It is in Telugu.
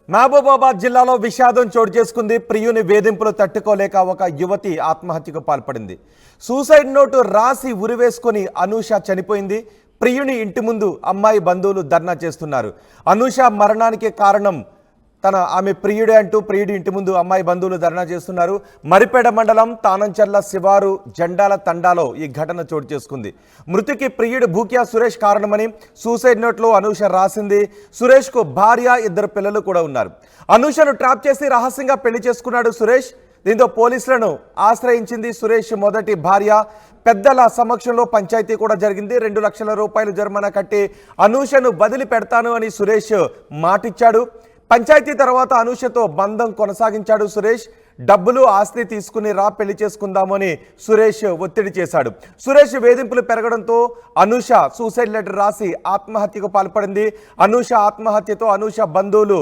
మహబూబాబాద్ జిల్లాలో విషాదం చోటు చేసుకుంది. ప్రియుని వేధింపులు తట్టుకోలేక ఒక యువతి ఆత్మహత్యకు పాల్పడింది. సూసైడ్ నోటు రాసి ఉరివేసుకొని అనూష చనిపోయింది. ప్రియుని ఇంటి ముందు అమ్మాయి బంధువులు ధర్నా చేస్తున్నారు. అనూష మరణానికి కారణం ఆమె ప్రియుడే అంటూ ప్రియుడి ఇంటి ముందు అమ్మాయి బంధువులు ధర్నా చేస్తున్నారు. మరిపేడ మండలం తానంచర్ల శివారు జెండాల తండాలో ఈ ఘటన చోటు చేసుకుంది. మృతికి ప్రియుడు భూక్యా సురేష్ కారణమని సూసైడ్ నోట్లో అనూష రాసింది. సురేష్కు భార్య, 2 పిల్లలు కూడా ఉన్నారు. అనూషను ట్రాప్ చేసి రహస్యంగా పెళ్లి చేసుకున్నాడు సురేష్. దీంతో పోలీసులను ఆశ్రయించింది సురేష్ మొదటి భార్య. పెద్దల సమక్షంలో పంచాయతీ కూడా జరిగింది. 2 లక్షల రూపాయలు జరిమానా కట్టి అనూషను వదిలి పెడతాను అని సురేష్ మాటిచ్చాడు. పంచాయతీ తర్వాత అనూషతో బంధం కొనసాగించాడు సురేష్. డబ్బులు, ఆస్తి తీసుకుని పెళ్లి చేసుకుందామని సురేష్ ఒత్తిడి చేశాడు. సురేష్ వేధింపులు పెరగడంతో అనూష సూసైడ్ లెటర్ రాసి ఆత్మహత్యకు పాల్పడింది. అనూష ఆత్మహత్యతో అనూష బంధువులు